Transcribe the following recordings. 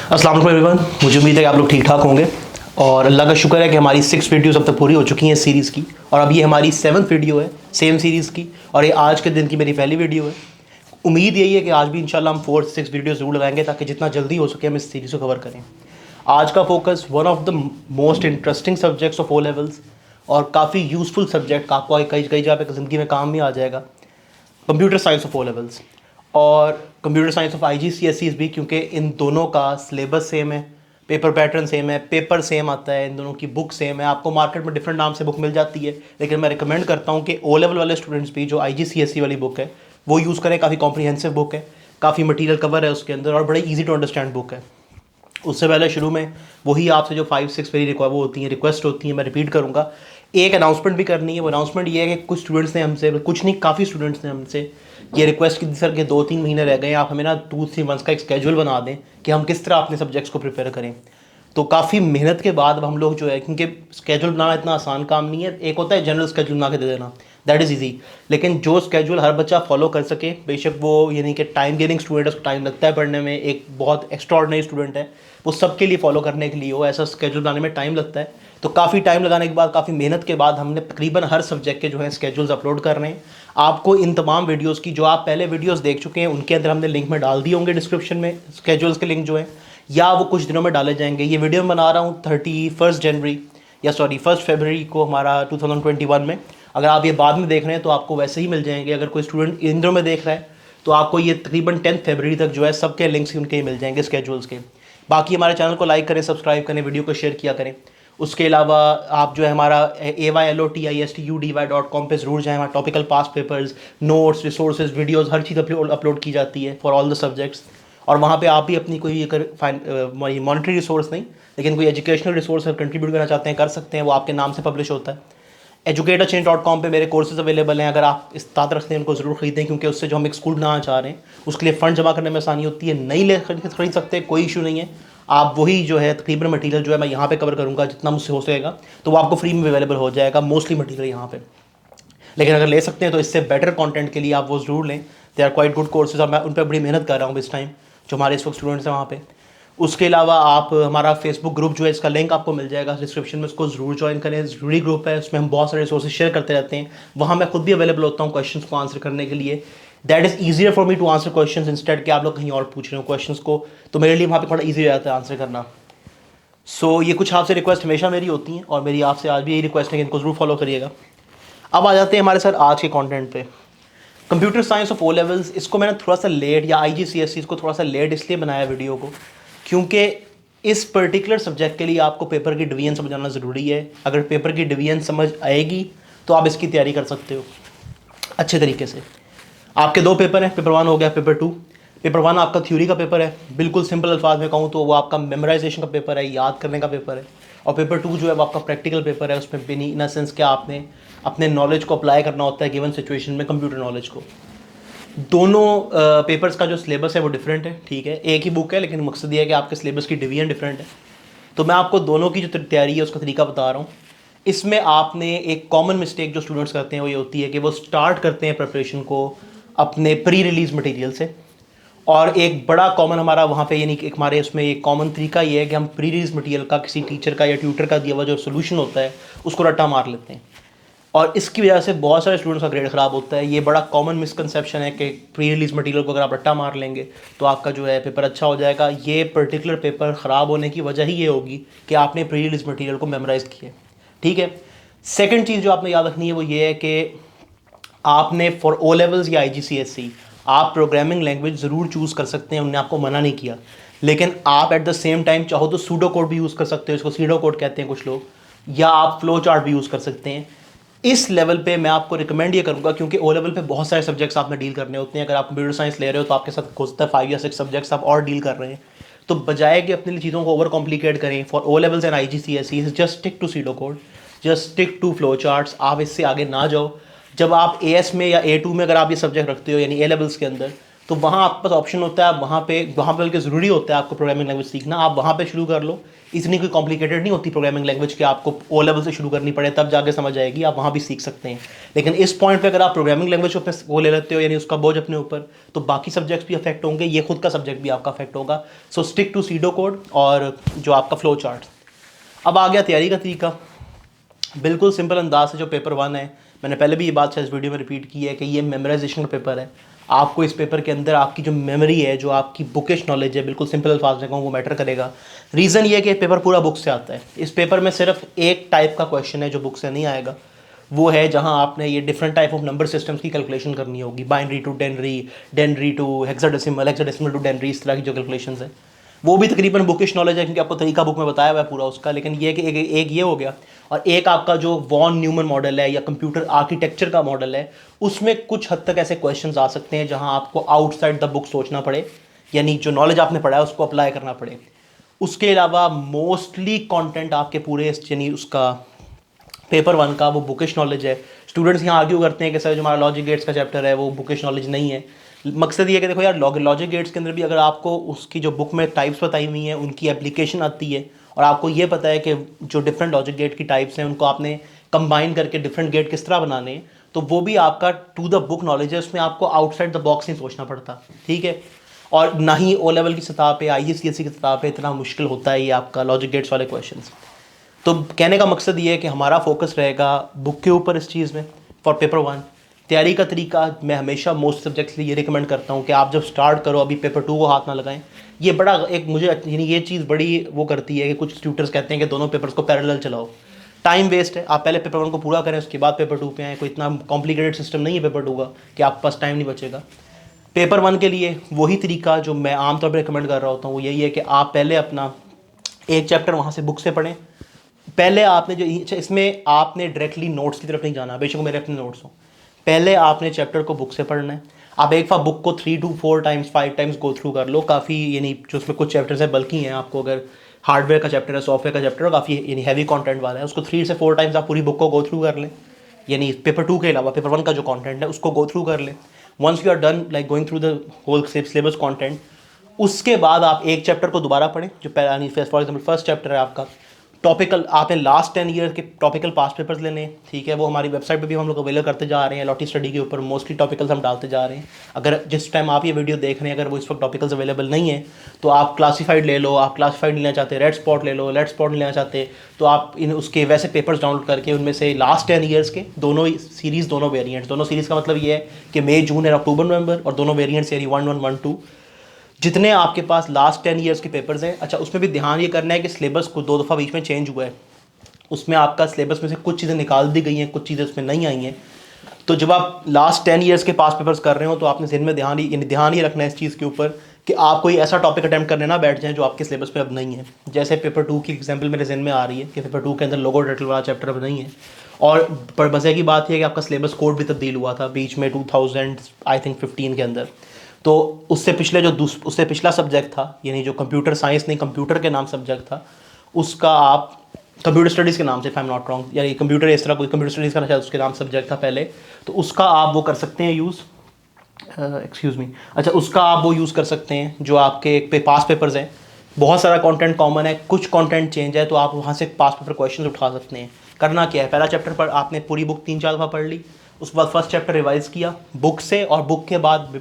अस्सलाम वालेकुम एवरीवन। मुझे उम्मीद है कि आप लोग ठीक ठाक होंगे और अल्लाह का शुक्र है कि हमारी 6 वीडियोस अब तक पूरी हो चुकी हैं सीरीज़ की और अब ये हमारी 7th वीडियो है सेम सीरीज़ की और ये आज के दिन की मेरी पहली वीडियो है। उम्मीद यही है कि आज भी इंशाल्लाह हम 4 से 6 वीडियो ज़रूर लगाएंगे ताकि जितना जल्दी हो सके हम इस सीरीज़ को कवर करें। आज का focus one of the most interesting subjects of O levels और काफ़ी यूज़फुल सब्जेक्ट आपको कई कई जगह पे ज़िंदगी में काम भी आ जाएगा, computer science of O levels और कंप्यूटर साइंस ऑफ IGCSEs भी, क्योंकि इन दोनों का सिलेबस सेम है, पेपर पैटर्न सेम है, पेपर सेम आता है, इन दोनों की बुक सेम है। आपको मार्केट में डिफरेंट नाम से बुक मिल जाती है, लेकिन मैं रिकमेंड करता हूँ कि ओ लेवल वाले स्टूडेंट्स भी जो IGCSE वाली बुक है वो यूज़ करें। काफ़ी कॉम्प्रीहेंसिव बुक है, काफ़ी मटीरियल कवर है उसके अंदर और बड़ी ईजी टू अंडरस्टैंड बुक है। उससे पहले शुरू में वही आपसे जो 5-6 मेरी वो होती हैं, रिक्वेस्ट होती है, मैं रिपीट करूँगा। एक अनाउंसमेंट भी करनी है। वो अनाउंसमेंट ये है कि कुछ स्टूडेंट्स ने हमसे, कुछ नहीं काफ़ी स्टूडेंट्स ने हमसे ये रिक्वेस्ट की सर के 2-3 महीने रह गए, आप हमें ना 2-3 मंथ्स का एक स्केड्यूल बना दें कि हम किस तरह अपने सब्जेक्ट्स को प्रिपेयर करें। तो काफ़ी मेहनत के बाद अब हम लोग जो है, क्योंकि स्केड्यूल बनाना इतना आसान काम नहीं है। एक होता है जनरल स्केड्यूल बना के दे देना, दैट इज़ ईजी, लेकिन जो स्केड्यूल हर बच्चा फॉलो कर सके, बेशक वो यानी कि टाइम गेनिंग स्टूडेंट है, उसको टाइम लगता है पढ़ने में, एक बहुत एक्स्ट्राऑर्डिनरी स्टूडेंट है, वो सबके लिए फॉलो करने के लिए हो, ऐसा स्केड्यूल बनाने में टाइम लगता है। तो काफ़ी टाइम लगाने के बाद, काफ़ी मेहनत के बाद हमने तकरीबन हर सब्जेक्ट के जो है स्केड्यूल्स अपलोड कर रहे हैं। आपको इन तमाम वीडियोस की, जो आप पहले वीडियोस देख चुके हैं, उनके अंदर हमने लिंक में डाल दिए होंगे डिस्क्रिप्शन में, स्केड्यूल्स के लिंक जो है, या वो कुछ दिनों में डाले जाएंगे। ये वीडियो मैं बना रहा हूँ 1 फरवरी को हमारा 2021 में। अगर आप ये बाद में देख रहे हैं तो आपको वैसे ही मिल जाएंगे। अगर कोई स्टूडेंट इन दिनों में देख रहा है तो आपको ये तकरीबन 10 फरवरी तक जो है सबके लिंक्स उनके ही मिल जाएंगे स्केड्यूल्स के। बाकी हमारे चैनल को लाइक करें, सब्सक्राइब करें, वीडियो को शेयर किया करें। उसके अलावा आप जो है हमारा aylotistudy.com पे ज़रूर जाएँ। हमारा टॉपिकल पास पेपर्स, नोट्स, रिसोर्सेज, वीडियोस, हर चीज़ अपलोड की जाती है फॉर ऑल द सब्जेक्ट्स। और वहाँ पे आप भी अपनी कोई अगर मॉनिटरी रिसोर्स नहीं, लेकिन कोई एजुकेशनल रिसोर्स कंट्रीब्यूट करना चाहते हैं, कर सकते हैं, वो आपके नाम से पब्लिश होता है। educatorchange.com पे मेरे कोर्सेज अवेलेबल हैं। अगर आप इस्तात रखते हैं उनको ज़रूर ख़रीदें, क्योंकि उससे जो हम एक स्कूल बनाना चाह रहे हैं उसके लिए फ़ंड जमा करने में आसानी होती है। नहीं ले खरीद सकते, कोई इशू नहीं है। आप वही जो है तकरीबन मटीरियल जो है मैं यहाँ पे कवर करूँगा जितना मुझसे हो सकेगा, तो वो आपको फ्री में अवेलेबल हो जाएगा मोस्टली मटीरियल यहाँ पे। लेकिन अगर ले सकते हैं तो इससे बेटर कंटेंट के लिए आप वो ज़रूर लें। They are quite good courses और मैं उन पर बड़ी मेहनत कर रहा हूँ इस टाइम, जो हमारे इस वक्त स्टूडेंट्स हैं वहाँ पे। उसके अलावा आप हमारा फेसबुक ग्रुप जो है, इसका लिंक आपको मिल जाएगा डिस्क्रिप्शन में, उसको ज़रूर ज्वाइन करें। ज़रूरी ग्रुप है, उसमें हम बहुत सारे रिसोर्सेज शेयर करते रहते हैं। वहाँ मैं खुद भी अवेलेबल होता हूँ क्वेश्चंस को आंसर करने के लिए। That is easier for me to answer questions instead कि आप लोग कहीं और पूछ रहे हो क्वेश्चंस को, तो मेरे लिए वहाँ पे थोड़ा ईजी हो जाता है आंसर करना। सो ये कुछ आपसे रिक्वेस्ट हमेशा मेरी होती हैं और मेरी आपसे आज भी यही रिक्वेस्ट है कि इनको ज़रूर फॉलो करिएगा। अब आ जाते हैं हमारे सर आज के कंटेंट पे। Computer science of O levels, इसको मैंने थोड़ा सा लेट, या IGCSE को थोड़ा सा लेट इसलिए बनाया वीडियो को क्योंकि इस पर्टिकुलर सब्जेक्ट के लिए आपको पेपर की डिवीजन समझ आना ज़रूरी है। अगर पेपर की डिवीजन समझ आएगी तो आप इसकी तैयारी कर सकते हो अच्छे तरीके से। आपके 2 पेपर हैं, पेपर 1 हो गया, पेपर 2। पेपर 1 आपका थ्योरी का पेपर है, बिल्कुल सिंपल अल्फाज में कहूँ तो वो आपका मेमोराइजेशन का पेपर है, याद करने का पेपर है। और पेपर 2 जो है वो आपका प्रैक्टिकल पेपर है। उसमें बेनी इन सेंस क्या आपने अपने नॉलेज को अप्लाई करना होता है गिवन सिचुएशन में, कंप्यूटर नॉलेज को। दोनों पेपर्स का जो सिलेबस है वो डिफरेंट है, ठीक है, एक ही बुक है, लेकिन मकसद ये है कि आपके सिलेबस की डिवीजन डिफरेंट है। तो मैं आपको दोनों की जो तैयारी है उसका तरीका बता रहा हूँ। इसमें आपने एक कॉमन मिस्टेक जो स्टूडेंट्स करते हैं वो ये होती है कि वो स्टार्ट करते हैं प्रिपरेशन को अपने प्री रिलीज़ मटेरियल से। और एक बड़ा कॉमन हमारा वहाँ पे, यानी कि हमारे उसमें एक कॉमन तरीका ये है कि हम प्री रिलीज मटेरियल का किसी टीचर का या ट्यूटर का दिया हुआ जो सोल्यूशन होता है उसको रट्टा मार लेते हैं, और इसकी वजह से बहुत सारे स्टूडेंट्स का ग्रेड ख़राब होता है। ये बड़ा कॉमन मिसकंसेप्शन है कि प्री रिलीज मटेरियल को अगर आप रट्टा मार लेंगे तो आपका जो है पेपर अच्छा हो जाएगा। ये पर्टिकुलर पेपर ख़राब होने की वजह ही ये होगी कि आपने प्री रिलीज मटेरियल को मेमोराइज़ किया, ठीक है। सेकेंड चीज़ जो आपने याद रखनी है वो ये है कि आपने फॉर ओ लेवल्स या IGCSE आप प्रोग्रामिंग लैंग्वेज ज़रूर चूज़ कर सकते हैं, उन्होंने आपको मना नहीं किया। लेकिन आप एट द सेम टाइम चाहो तो सूडो कोड भी यूज़ कर सकते हो, इसको सीडो कोड कहते हैं कुछ लोग, या आप फ्लो चार्ट भी यूज़ कर सकते हैं। इस लेवल पे मैं आपको रिकमेंड ये करूँगा, क्योंकि ओ लेवल पे बहुत सारे सब्जेक्ट्स आपने डील करने होते हैं। अगर आप कंप्यूटर साइंस ले रहे हो तो आपके साथ हो सकता है 5 या 6 सब्जेक्ट्स आप और डील कर रहे हैं। तो बजाय कि अपनी चीज़ों को ओवर कॉम्प्लिकेट करें for O levels and IGCSE, just stick to pseudo code, just stick to flow charts. आप इससे आगे ना जाओ। जब आप AS में या A2 में अगर आप ये सब्जेक्ट रखते हो, यानी A लेवल्स के अंदर, तो वहाँ आपके पास ऑप्शन होता है, वहाँ पे बल्कि ज़रूरी होता है आपको प्रोग्रामिंग लैंग्वेज सीखना। आप वहाँ पे शुरू कर लो, इतनी कोई कॉम्प्लिकेटेड नहीं होती प्रोग्रामिंग लैंग्वेज कि आपको ओ लेवल से शुरू करनी पड़े तब जाके समझ आएगी, आप वहाँ भी सीख सकते हैं। लेकिन इस पॉइंट पे अगर आप प्रोग्रामिंग लैंग्वेज पे वो ले लेते हो, यानी उसका बोझ अपने ऊपर, तो बाकी सब्जेक्ट्स भी अफेक्ट होंगे, ये खुद का सब्जेक्ट भी आपका अफेक्ट होगा। So stick to pseudo code और जो आपका फ्लो चार्ट। अब आ गया तैयारी का तरीका। बिल्कुल सिंपल अंदाज से जो पेपर 1 है, मैंने पहले भी ये बात शायद इस वीडियो में रिपीट की है कि ये मेमोराइजेशन का पेपर है। आपको इस पेपर के अंदर आपकी जो मेमोरी है, जो आपकी बुकिश नॉलेज है, बिल्कुल सिंपल अल्फाज में कहूँ, वो मैटर करेगा। रीज़न ये है कि पेपर पूरा बुक से आता है। इस पेपर में सिर्फ एक टाइप का क्वेश्चन है जो बुक से नहीं आएगा, वो है जहां आपने ये different type of number systems की कैलकुलेशन करनी होगी, binary to denary, denary to hexadecimal, hexadecimal to denary, इस तरह की जो कैलकुलेशंस है वो भी तकरीबन बुकिश नॉलेज है, क्योंकि आपको तरीका बुक में बताया हुआ है पूरा उसका। लेकिन ये कि एक ये हो गया, और एक आपका जो वॉन न्यूमन मॉडल है या कंप्यूटर आर्किटेक्चर का मॉडल है, उसमें कुछ हद तक ऐसे क्वेश्चंस आ सकते हैं जहां आपको आउटसाइड द बुक सोचना पड़े, यानी जो नॉलेज आपने पढ़ा है उसको अप्लाई करना पड़े। उसके अलावा मोस्टली कंटेंट आपके पूरे यानी उसका पेपर 1 का वो बुकिश नॉलेज है। स्टूडेंट्स यहाँ आर्ग्यू करते हैं कि सर जो हमारा लॉजिक गेट्स का चैप्टर है वो बुकिश नॉलेज नहीं है। मकसद ये है कि देखो यार, लॉजिक गेट्स के अंदर भी अगर आपको उसकी जो बुक में टाइप्स बताई हुई हैं उनकी एप्लीकेशन आती है, और आपको ये पता है कि जो डिफरेंट लॉजिक गेट की टाइप्स हैं उनको आपने कंबाइन करके डिफरेंट गेट किस तरह बनाने हैं, तो वो भी आपका टू द बुक नॉलेज है। उसमें आपको आउटसाइड द बॉक्स नहीं सोचना पड़ता, ठीक है। और ना ही ओ लेवल की सतह पे, IGCSE की सतह पे इतना मुश्किल होता है ये आपका लॉजिक गेट्स वाले क्वेश्चंस। तो कहने का मकसद ये है कि हमारा फोकस रहेगा बुक के ऊपर इस चीज़ में फॉर पेपर 1। तैयारी का तरीका मैं हमेशा मोस्ट सब्जेक्ट्स के लिए ये रिकमेंड करता हूँ कि आप जब स्टार्ट करो, अभी पेपर 2 को हाथ ना लगाएं। ये बड़ा एक मुझे यानी ये चीज़ बड़ी वो करती है कि कुछ ट्यूटर्स कहते हैं कि दोनों पेपर्स को पैरेलल चलाओ, टाइम वेस्ट है। आप पहले पेपर 1 को पूरा करें, उसके बाद पेपर 2 पे आए। कोई इतना कॉम्प्लिकेटेड सिस्टम नहीं है पेपर 2 का कि आपके पास टाइम नहीं बचेगा। पेपर 1 के लिए वही तरीका जो मैं आमतौर पर रिकमेंड कर रहा होता हूँ वो यही है कि आप पहले अपना एक चैप्टर वहाँ से बुक से पढ़ें। पहले आपने जो इसमें आपने डायरेक्टली नोट्स की तरफ नहीं जाना, बेशक मेरे अपने नोट्स हों। पहले आपने चैप्टर को बुक से पढ़ना है। आप एक बार बुक को 3 to 4 times 5 times go through कर लो, काफ़ी यानी जो उसमें कुछ चैप्टर्स हैं बल्कि हैं, आपको अगर हार्डवेयर का चैप्टर है, सॉफ्टवेयर का चैप्टर है, काफ़ी यानी हैवी कंटेंट वाला है, उसको 3 से 4 टाइम्स आप पूरी बुक को गो थ्रू कर लें। यानी पेपर 2 के अलावा पेपर 1 का जो कंटेंट है उसको गो थ्रू कर लें। Once you are done like going through the whole syllabus content, उसके बाद आप एक चैप्टर को दोबारा पढ़ें जो फॉर एग्जाम्पल फर्स्ट चैप्टर है आपका टॉपिकल। आपने लास्ट 10 ईयर के टॉपिकल पास्ट पेपर्स लेने हैं, ठीक है। वो हमारी वेबसाइट पे भी हम लोग अवेलेबल करते जा रहे हैं, लॉटी स्टडी के ऊपर मोस्टली टॉपिकल्स हम डालते जा रहे हैं। अगर जिस टाइम आप ये वीडियो देख रहे हैं अगर वो इस वक्त टॉपिकल्स अवेलेबल नहीं है तो आप क्लासीफाइड ले लो। आप क्लासीफाइड लेना चाहते हैं, रेड स्पॉट ले लो। रेड स्पॉट लेना चाहते हैं तो आप इन उसके वैसे पेपर्स डाउनलोड करके उनमें से लास्ट 10 ईयर्स के दोनों सीरीज़, दोनों वेरियंट्स, दोनों सीरीज़ का मतलब ये है कि मई, जून और अक्टूबर, नवंबर, और दोनों वेरियंट्स यानी 1, 1, 1, 2 जितने आपके पास लास्ट 10 ईयर्स के पेपर्स हैं। अच्छा, उसमें भी ध्यान ये करना है कि सिलेबस को 2 दफ़ा बीच में चेंज हुआ है, उसमें आपका सिलेबस में से कुछ चीज़ें निकाल दी गई हैं, कुछ चीज़ें उसमें नहीं आई हैं। तो जब आप लास्ट 10 ईयर्स के पास पेपर्स कर रहे हो तो आपने ज़हन में ध्यान ही रखना है इस चीज़ के ऊपर कि आप कोई ऐसा टॉपिक अटैम्प्ट करने ना बैठ जाएं जो आपके सिलेबस में अब नहीं है। जैसे पेपर 2 की एग्जांपल मेरे ज़हन में आ रही है कि पेपर 2 के अंदर लोगो टाइटल वाला चैप्टर अब नहीं है। और पर मज़े की बात यह है कि आपका सिलेबस कोड भी तब्दील हुआ था बीच में 2015 के अंदर। तो उससे पिछला सब्जेक्ट था, यानी जो कंप्यूटर साइंस नहीं कंप्यूटर के नाम सब्जेक्ट था, उसका आप कंप्यूटर स्टडीज़ के नाम से, if I am not wrong, यानी कंप्यूटर इस तरह कोई कंप्यूटर स्टडीज़ का शायद उसके नाम सब्जेक्ट था पहले, तो उसका आप वो कर सकते हैं यूज़, एक्सक्यूज़ मी, अच्छा उसका आप वो यूज़ कर सकते हैं जो आपके पास पेपर्स हैं। बहुत सारा कंटेंट कॉमन है, कुछ कंटेंट चेंज है, तो आप वहाँ से पास पेपर क्वेश्चन उठा सकते हैं। करना क्या है, पहला चैप्टर पर आपने पूरी बुक 3-4 दफ़ा पढ़ ली, उसके बाद फर्स्ट चैप्टर रिवाइज़ किया बुक से, और बुक के बाद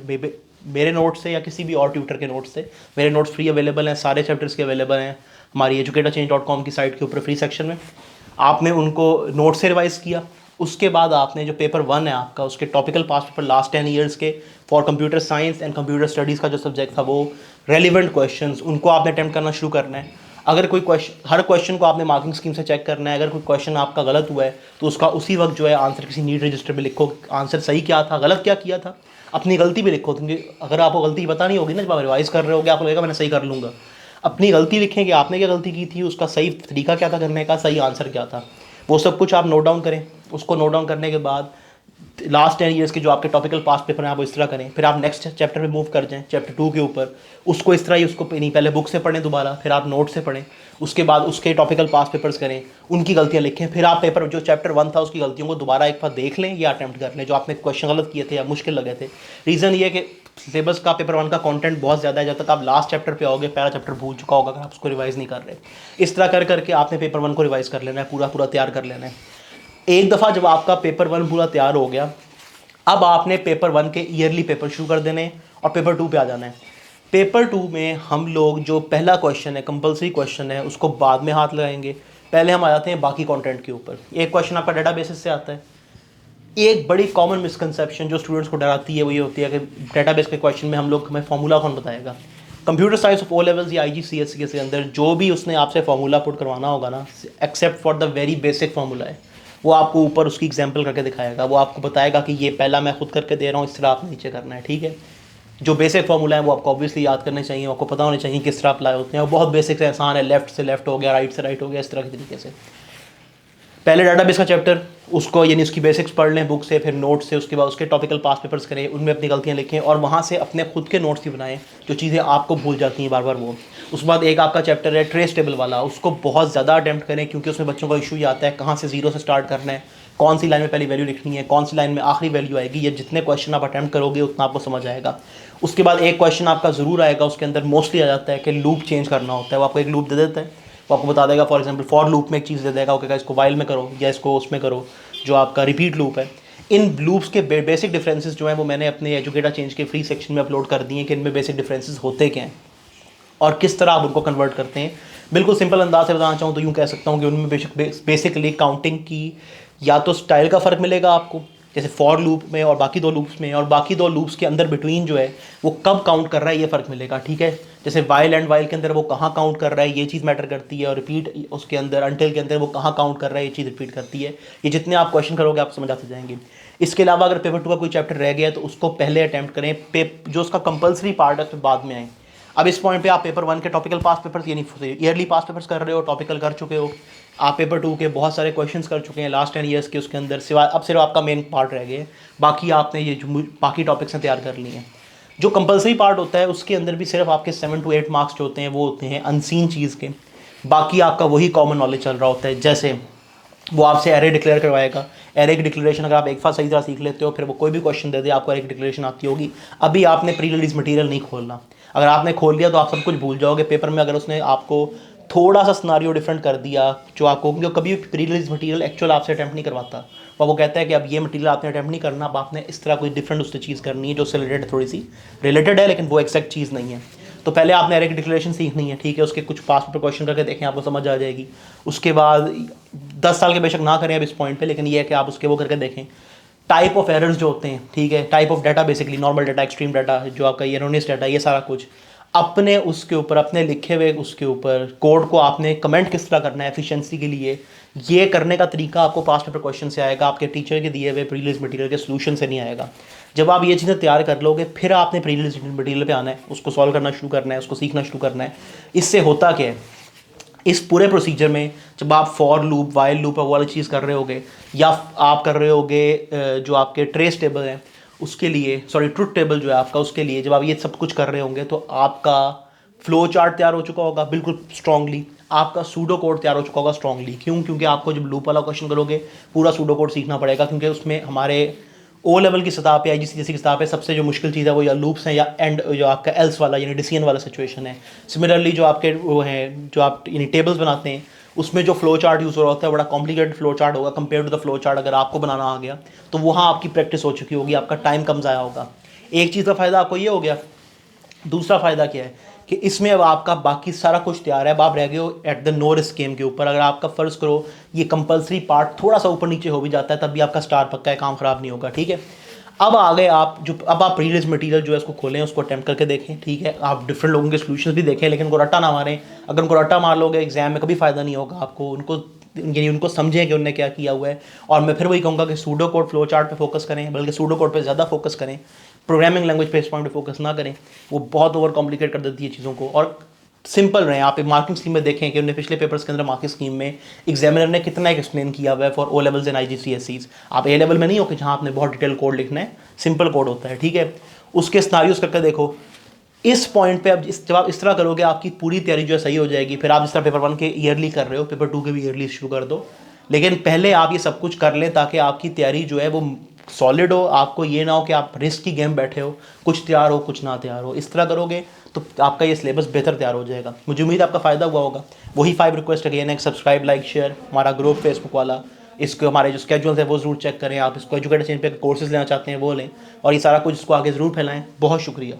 मेरे नोट से या किसी भी और ट्यूटर के नोट से, मेरे नोट्स फ्री अवेलेबल हैं, सारे चैप्टर्स के अवेलेबल हैं हमारी educatorchange.com की साइट के ऊपर फ्री सेक्शन में। आपने उनको नोट से रिवाइज़ किया, उसके बाद आपने जो पेपर 1 है आपका, उसके topical past paper last 10 years के for computer science and computer studies का जो सब्जेक्ट था वो रेलिवेंट क्वेश्चंस, उनको आपने अटैम्प्ट करना शुरू करना है। अगर कोई क्वेश्चन, हर क्वेश्चन को आपने मार्किंग स्कीम से चेक करना है। अगर कोई क्वेश्चन आपका गलत हुआ है तो उसका उसी वक्त जो है आंसर किसी नीट रजिस्टर में लिखो, आंसर सही क्या था, गलत क्या किया था, अपनी गलती भी लिखो, क्योंकि अगर आपको गलती पता नहीं होगी ना, जब आप रिवाइज़ कर रहे होगे आपको लगेगा मैंने सही कर लूँगा। अपनी गलती लिखें कि आपने क्या गलती की थी, उसका सही तरीका क्या था करने का, सही आंसर क्या था, वो सब कुछ आप नोट डाउन करें। उसको नोट डाउन करने के बाद लास्ट 10 ईयर्स के जो आपके टॉपिकल पास्ट पेपर हैं आप इस तरह करें। फिर आप नेक्स्ट चैप्टर पे मूव कर जाएं, चैप्टर 2 के ऊपर, उसको इस तरह ही उसको नहीं पहले बुक से पढ़ें दोबारा, फिर आप नोट से पढ़ें, उसके बाद उसके टॉपिकल पास्ट पेपर्स करें, उनकी गलतियाँ लिखें, फिर आप पेपर जो चैप्टर 1 था उसकी गलतियों को दोबारा एक बार देख लें या अटैम्प्ट कर लें जो आपने क्वेश्चन गलत किए थे या मुश्किल लगे थे। रीज़न ये कि सिलेबस का पेपर 1 का कंटेंट बहुत ज़्यादा है, जब तक आप लास्ट चैप्टर पे आओगे पहला चैप्टर भूल चुका होगा अगर आप उसको रिवाइज़ नहीं कर रहे। इस तरह कर करके आपने पेपर 1 को रिवाइज़ कर लेना है, पूरा पूरा तैयार कर लेना है। एक दफ़ा जब आपका पेपर 1 पूरा तैयार हो गया, अब आपने पेपर 1 के ईयरली पेपर शुरू कर देने और पेपर 2 पे आ जाना है। पेपर 2 में हम लोग जो पहला क्वेश्चन है, कंपलसरी क्वेश्चन है, उसको बाद में हाथ लगाएंगे। पहले हम आ जाते हैं बाकी कंटेंट के ऊपर। एक क्वेश्चन आपका डेटाबेसेस से आता है। एक बड़ी कॉमन मिसकंसेप्शन जो स्टूडेंट्स को डराती है वो ये होती है कि डेटाबेस के क्वेश्चन में हमें फार्मूला कौन बताएगा। Computer science of O levels या IGCSE के अंदर जो भी उसने आपसे फार्मूला पुट करवाना होगा ना, except for the very basic formula है, वो आपको ऊपर उसकी एग्जाम्पल करके दिखाएगा। वो आपको बताएगा कि ये पहला मैं खुद करके दे रहा हूँ, इस तरह आप नीचे करना है, ठीक है। जो बेसिक फार्मूला है वो आपको ऑब्वियसली याद करने चाहिए, आपको पता होने चाहिए किस तरह अप्लाई होते हैं। वो बहुत बेसिक से आसान है, लेफ्ट से लेफ्ट हो गया, राइट से राइट हो गया, इस तरह के तरीके से। पहले डाटाबेस का चैप्टर उसको यानी उसकी बेसिक्स पढ़ लें बुक से, फिर नोट्स से, उसके बाद उसके टॉपिकल पास पेपर्स करें, उनमें अपनी गलतियां लिखें और वहाँ से अपने खुद के नोट्स भी बनाएं जो चीज़ें आपको भूल जाती हैं बार बार वो। उसके बाद एक आपका चैप्टर है ट्रेस टेबल वाला, उसको बहुत ज़्यादा अटैम्प्ट करें क्योंकि उसमें बच्चों का इशू ही आता है कहाँ से जीरो से स्टार्ट करना है, कौन सी लाइन में पहली वैल्यू लिखनी है, कौन सी लाइन में आखिरी वैल्यू आएगी। ये जितने क्वेश्चन आप अटैम्प्ट करोगे उतना आपको समझ आएगा। उसके बाद एक क्वेश्चन आपका ज़रूर आएगा, उसके अंदर मोस्टली आ जाता है कि लूप चेंज करना होता है। वो आपको एक लूप दे देता है, वो आपको बता देगा, फॉर एग्जांपल फॉर लूप में एक चीज़ दे देगा, ओके इसको वाइल में करो या इसको उसमें करो, जो आपका रिपीट लूप है। इन लूप्स के बेसिक डिफरेंसेस जो हैं वो मैंने अपने एजुकेटर चेंज के फ्री सेक्शन में अपलोड कर दिए कि इनमें बेसिक डिफरेंसेस होते क्या हैं और किस तरह आप उनको कन्वर्ट करते हैं। बिल्कुल सिंपल अंदाज से बताना चाहूँ तो यूँ कह सकता हूँ कि उनमें बेसिकली काउंटिंग की या तो स्टाइल का फ़र्क मिलेगा आपको, जैसे फॉर लूप में और बाकी दो लूप्स में, और बाकी दो लूप्स के अंदर बिटवीन जो है वो कब काउंट कर रहा है ये फ़र्क मिलेगा, ठीक है। जैसे वाइल एंड वाइल के अंदर वो कहाँ काउंट कर रहा है ये चीज़ मैटर करती है, और रिपीट उसके अंदर अनटिल के अंदर वो कहाँ काउंट कर रहा है ये चीज़ रिपीट करती है। ये जितने आप क्वेश्चन करोगे आप समझ आते जाएंगे। इसके अलावा अगर पेपर 2 का कोई चैप्टर रह गया है तो उसको पहले अटैम्प्ट करें, जो उसका कंपलसरी पार्ट है तो बाद में आए। अब इस पॉइंट पे आप पेपर 1 के टॉपिकल पास पेपर्स यानी ईयरली पास पेपर्स कर रहे हो, टॉपिकल कर चुके हो, आप पेपर 2 के बहुत सारे क्वेश्चंस कर चुके हैं लास्ट 10 ईयर्स के, उसके अंदर सिवाय अब सिर्फ आपका मेन पार्ट रह गया, बाकी आपने ये जो बाकी टॉपिक्स हैं तैयार कर लिए हैं। जो कंपलसरी पार्ट होता है उसके अंदर भी सिर्फ आपके 7 to 8 मार्क्स जो होते हैं वो होते हैं अनसीन चीज़ के, बाकी आपका वही कॉमन नॉलेज चल रहा होता है। जैसे वो आपसे एरे डिक्लेयर करवाएगा, एरे की डिक्लेरेशन अगर आप एक बार सही तरह सीख लेते हो फिर वो कोई भी क्वेश्चन दे दे आपको एरे की डिक्लेरेशन आती होगी। अभी आपने प्री रिलीज मटेरियल नहीं खोलना, अगर आपने खोल लिया तो आप सब कुछ भूल जाओगे पेपर में। अगर उसने आपको थोड़ा सा सिनेरियो डिफरेंट कर दिया जो आपको, क्योंकि कभी प्री रिलीज मटेरियल एक्चुअल आपसे अटैम्प्ट नहीं करवाता, वो कहता है कि अब ये मटेरियल आपने अटैम्प्ट नहीं करना, अब आपने इस तरह कोई डिफरेंट उससे चीज़ करनी है जो उससे रिलेटेड थोड़ी सी रिलेटेड है लेकिन वो एक्जैक्ट चीज़ नहीं है। तो पहले आपने एरे की डिक्लेरेशन सीखनी है, ठीक है, उसके कुछ पास पेपर क्वेश्चन करके देखें आपको समझ आ जाएगी। उसके बाद 10 साल के बेशक ना करें अब इस पॉइंट पे, लेकिन ये है कि आप उसके वो करके देखें टाइप ऑफ एरर्स जो होते हैं, ठीक है, type of data basically normal data, extreme data, जो आपका एरोनियस डाटा, ये सारा कुछ अपने उसके ऊपर अपने लिखे हुए उसके ऊपर कोड को आपने कमेंट किस तरह करना है एफिशिएंसी के लिए, ये करने का तरीका आपको पास पेपर क्वेश्चन से आएगा, आपके टीचर के दिए हुए प्री रिलीज मटेरियल के सोल्यूशन से नहीं आएगा। जब आप ये चीज़ें तैयार कर लोगे फिर आपने प्री रिलीज मटेरियल पे आना है, उसको सॉल्व करना शुरू करना है, उसको सीखना शुरू करना है। इससे होता क्या है, इस पूरे प्रोसीजर में जब आप फॉर लूप, वाइल लूप वो वाली चीज़ कर रहे होगे, या आप कर रहे होगे जो आपके ट्रेस टेबल हैं उसके लिए, सॉरी ट्रुथ टेबल जो है आपका, उसके लिए जब आप ये सब कुछ कर रहे होंगे तो आपका फ्लो चार्ट तैयार हो चुका होगा बिल्कुल स्ट्रांगली, आपका सूडो कोड तैयार हो चुका होगा स्ट्रांगली। क्यों? क्योंकि आपको जब लूप वाला क्वेश्चन करोगे पूरा सूडो कोड सीखना पड़ेगा, क्योंकि उसमें हमारे ओ लेवल की सतह पे, IGCSE की सतह पे सबसे जो मुश्किल चीज़ है वो या लूप्स हैं या एंड जो आपका एल्स वाला यानी डिसीजन वाला सिचुएशन है। सिमिलरली जो आपके वो हैं जो आप यानी टेबल्स बनाते हैं उसमें जो फ्लो चार्ट यूज़ हो रहा होता है बड़ा कॉम्प्लिकेटेड फ्लो चार्ट होगा compare to the flow chart अगर आपको बनाना आ गया तो वहाँ आपकी प्रैक्टिस हो चुकी होगी, आपका टाइम कम ज़ाया होगा। एक चीज़ का फ़ायदा आपको ये हो गया। दूसरा फ़ायदा क्या है कि इसमें अब आपका बाकी सारा कुछ तैयार है, अब आप रह गए हो at the no risk game के ऊपर। अगर आपका फ़र्ज़ करो ये कंपलसरी पार्ट थोड़ा सा ऊपर नीचे हो भी जाता है तब भी आपका स्टार पक्का है, काम ख़राब नहीं होगा, ठीक है। अब आ गए आप जो, अब आप प्री रिलीज मटेरियल जो है उसको खोलें, उसको अटैम्प्ट करके देखें, ठीक है। आप डिफरेंट लोगों के सोल्यूशंस भी देखें लेकिन उनको रट्टा ना मारें। अगर उनको रट्टा मार लोगे एग्जाम में कभी फ़ायदा नहीं होगा आपको। उनको यानी उनको समझें कि उन्होंने क्या किया हुआ है। और मैं फिर वही कहूँगा कि सूडो कोड फ्लो चार्ट पे फोकस करें, बल्कि सूडो कोड पे ज़्यादा फोकस करें, प्रोग्रामिंग लैंग्वेज पे इस पॉइंट पे फोकस ना करें, वो बहुत ओवर कॉम्प्लिकेट कर देती है चीज़ों को। और सिंपल रहें। आप एक मार्किंग स्कीम में देखें कि उन्होंने पिछले पेपर्स के अंदर मार्किंग स्कीम में एग्जामिनर ने कितना एक्सप्लेन किया हुआ है for O levels and IGCSEs। आप ए लेवल में नहीं हो कि जहाँ आपने बहुत डिटेल कोड लिखना है, सिंपल कोड होता है, ठीक है। उसके सिनारियोस करके देखो। इस पॉइंट पे अब जब आप इस तरह करोगे आपकी पूरी तैयारी जो है सही हो जाएगी। फिर आप जिस तरह पेपर 1 के ईयरली कर रहे हो पेपर 2 के भी ईयरली शुरू कर दो, लेकिन पहले आप ये सब कुछ कर लें ताकि आपकी तैयारी जो है वो सॉलिड हो, आपको ये ना हो कि आप रिस्क की गेम बैठे हो, कुछ तैयार हो कुछ ना तैयार हो। इस तरह करोगे तो आपका ये सिलेबस बेहतर तैयार हो जाएगा। मुझे उम्मीद है आपका फ़ायदा हुआ होगा। वही 5 रिक्वेस्ट अगेन है, सब्सक्राइब, लाइक, शेयर, हमारा ग्रुप फेसबुक वाला, इसको हमारे जो स्केड्यूल्स है वो ज़रूर चेक करें। आप इसको एजुकेटर चैनल पे कोर्सेज लेना चाहते हैं वो लें, और ये सारा कुछ इसको आगे ज़रूर फैलाएं। बहुत शुक्रिया।